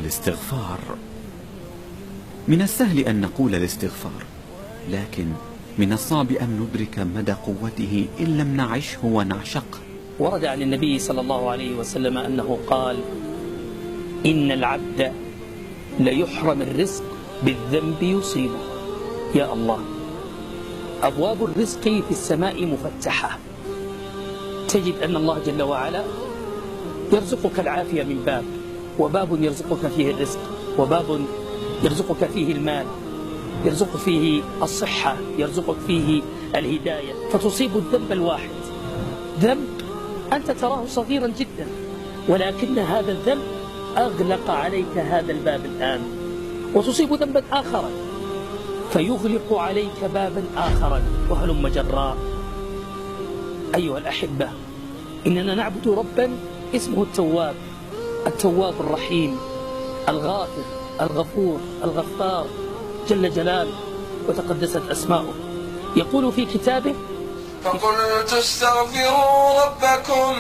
الاستغفار. من السهل أن نقول الاستغفار، لكن من الصعب أن ندرك مدى قوته إن لم نعشه ونعشقه. ورد عن النبي صلى الله عليه وسلم أنه قال: إن العبد ليحرم الرزق بالذنب يصيبه. يا الله، أبواب الرزق في السماء مفتحة، تجد أن الله جل وعلا يرزقك العافية من باب، وباب يرزقك فيه الرزق، وباب يرزقك فيه المال، يرزقك فيه الصحة، يرزقك فيه الهداية، فتصيب الذنب الواحد، ذنب أنت تراه صغيرا جدا، ولكن هذا الذنب أغلق عليك هذا الباب الآن، وتصيب ذنبا آخرا فيغلق عليك بابا آخرا، وهلم جراء. أيها الأحبة، إننا نعبد ربا اسمه التواب، التواب الرحيم، الغافر، الغفور، الغفار، جل جلاله وتقدست أسماؤه. يقول في كتابه: فقلت استغفروا ربكم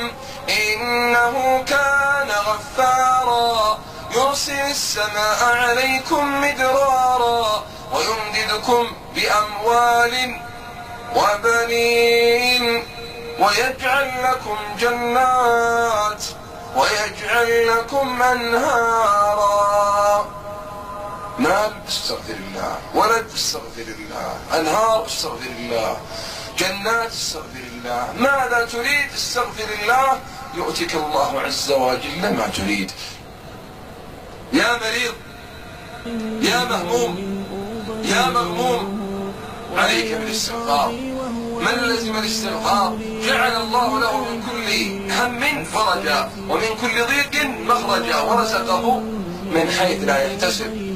إنه كان غفارا يرسل السماء عليكم مدرارا ويمددكم بأموال وبنين ويجعل لكم جنات ويجعل لكم أنهارا. مال استغفر الله، ولد استغفر الله، أنهار استغفر الله، جنات استغفر الله. ماذا تريد؟ استغفر الله يؤتك الله عز وجل ما تريد. يا مريض، يا مهموم، يا مغموم، عليك بالاستغفار. من لزم الاستغفار جعل الله له من كل هم فرجا ومن كل ضيق مخرجا ورزقه من حيث لا يحتسب.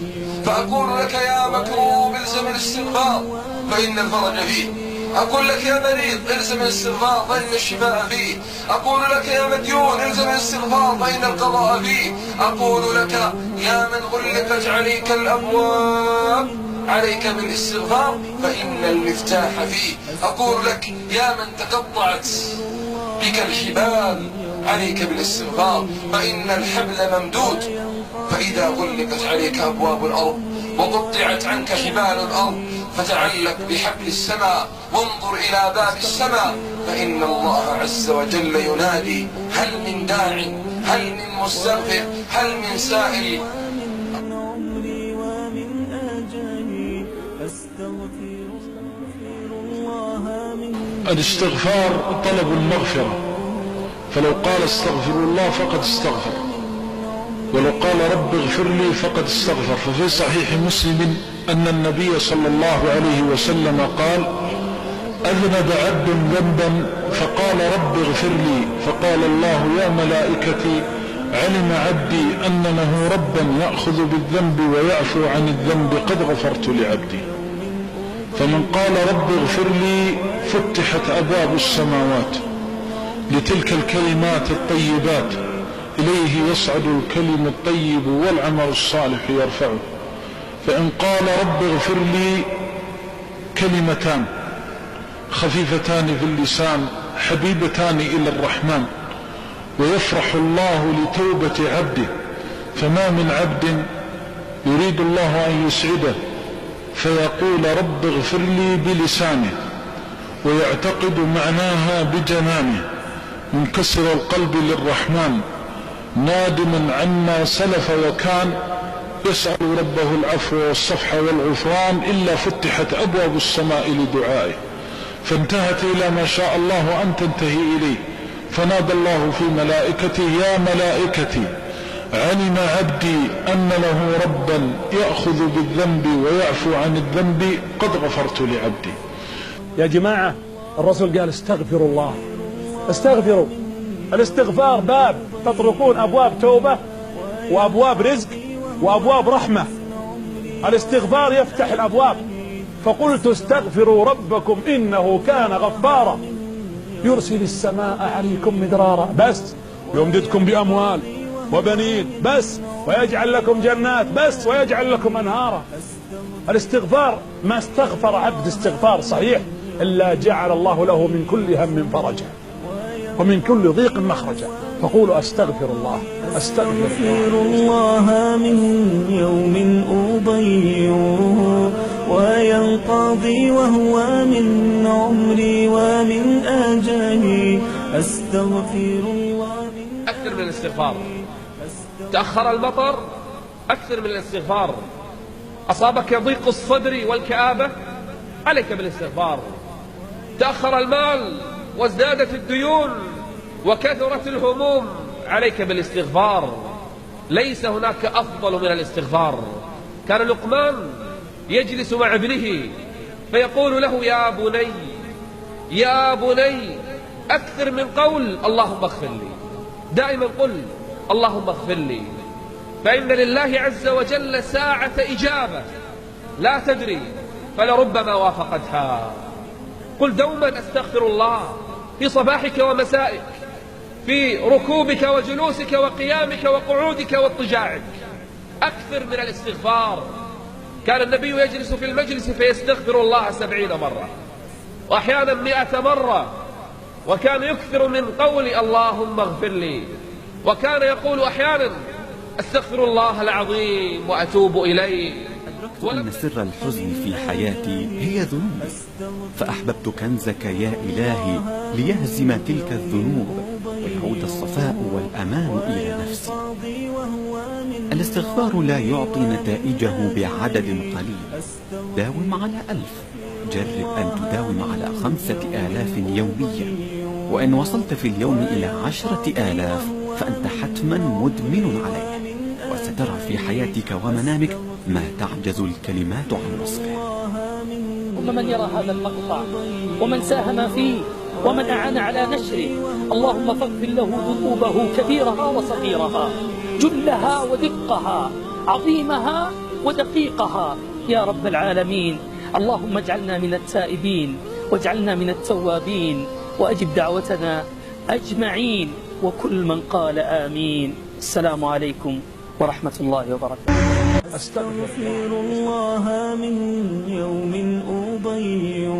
فأقول لك يا مكروب الزم الاستغفار فإن الفرج فيه. أقول لك يا مريض الزم الاستغفار فإن الشفاء فيه. أقول لك يا مديون الزم الاستغفار فإن القضاء فيه. أقول لك يا من غلقت عليك الأبواب عليك بالاستغفار فإن المفتاح فيه. أقول لك يا من تقطعت بك الحبال عليك بالاستغفار فإن الحبل ممدود. فإذا غلقت عليك أبواب الأرض وقطعت عنك حبال الأرض فتعلق بحبل السماء وانظر إلى باب السماء فإن الله عز وجل ينادي: هل من داع؟ هل من مستغفر؟ هل من سائل؟ الاستغفار طلب المغفرة، فلو قال استغفر الله فقد استغفر، ولو قال رب اغفر لي فقد استغفر. ففي صحيح مسلم أن النبي صلى الله عليه وسلم قال: أذنب عبد ذنبا فقال رب اغفر لي، فقال الله: يا ملائكتي علم عبدي أن له ربا يأخذ بالذنب ويعفو عن الذنب قد غفرت لعبدي. فمن قال رب اغفر لي فتحت أبواب السماوات لتلك الكلمات الطيبات، إليه يصعد الكلم الطيب والعمل الصالح يرفعه. فإن قال رب اغفر لي كلمتان خفيفتان في اللسان حبيبتان إلى الرحمن ويفرح الله لتوبة عبده. فما من عبد يريد الله أن يسعده فيقول رب اغفر لي بلسانه ويعتقد معناها بجنانه منكسر القلب للرحمن نادما عما سلف وكان يسأل ربه العفو والصفح والغفران إلا فتحت أبواب السماء لدعائه فانتهت إلى ما شاء الله أن تنتهي إليه. فنادى الله في ملائكته: يا ملائكتي علم عبدي أن له ربا يأخذ بالذنب ويعفو عن الذنب قد غفرت لعبدي. يا جماعة، الرسول قال استغفروا الله، استغفروا. الاستغفار باب تطرقون أبواب توبة وأبواب رزق وأبواب رحمة. الاستغفار يفتح الأبواب. فقلت استغفروا ربكم إنه كان غفارا يرسل السماء عليكم مدرارا، بس يمددكم بأموال وبنين، بس ويجعل لكم جنات، بس ويجعل لكم أنهارا. الاستغفار ما استغفر عبد استغفار صحيح إلا جعل الله له من كل هم فرجا ومن كل ضيق مخرجا. فقولوا أستغفر الله أستغفر الله من يوم أضيعه وينقضي وهو من عمري ومن أجلي أستغفر الله من أكثر من الاستغفار. تأخر المطر، أكثر من الاستغفار. أصابك ضيق الصدر والكآبة، عليك بالاستغفار. تأخر المال وازدادت الديون وكثرت الهموم، عليك بالاستغفار. ليس هناك أفضل من الاستغفار. كان لقمان يجلس مع ابنه فيقول له: يا بني يا بني، أكثر من قول اللهم اغفر لي. دائما قل اللهم اغفر لي، فإن لله عز وجل ساعة إجابة لا تدري، فلربما وافقتها. قل دوما أستغفر الله في صباحك ومسائك، في ركوبك وجلوسك وقيامك وقعودك واضطجاعك. أكثر من الاستغفار. كان النبي يجلس في المجلس فيستغفر الله 70 مرة وأحيانا 100 مرة، وكان يكثر من قول اللهم اغفر لي، وكان يقول أحيانا أستغفر الله العظيم وأتوب إليه. أن سر الحزن في حياتي هي ذنوبي، فأحببت كنزك يا إلهي ليهزم تلك الذنوب ويعود الصفاء والأمان إلى نفسي. الاستغفار لا يعطي نتائجه بعدد قليل. داوم على 1000، جرب أن تداوم على 5000 يوميا، وإن وصلت في اليوم إلى 10,000 فأنت حتما مدمن عليه، وسترى في حياتك ومنامك ما تعجز الكلمات عن وصفه. ومن يرى هذا المقطع ومن ساهم فيه ومن أعان على نشره، اللهم فاغفر له ذنوبه كبيرها وصغيرها، جلها ودقها، عظيمها ودقيقها يا رب العالمين. اللهم اجعلنا من التائبين واجعلنا من التوابين، وأجب دعوتنا أجمعين، وكل من قال آمين. السلام عليكم ورحمة الله وبركاته. أستغفر الله من يوم أضيعه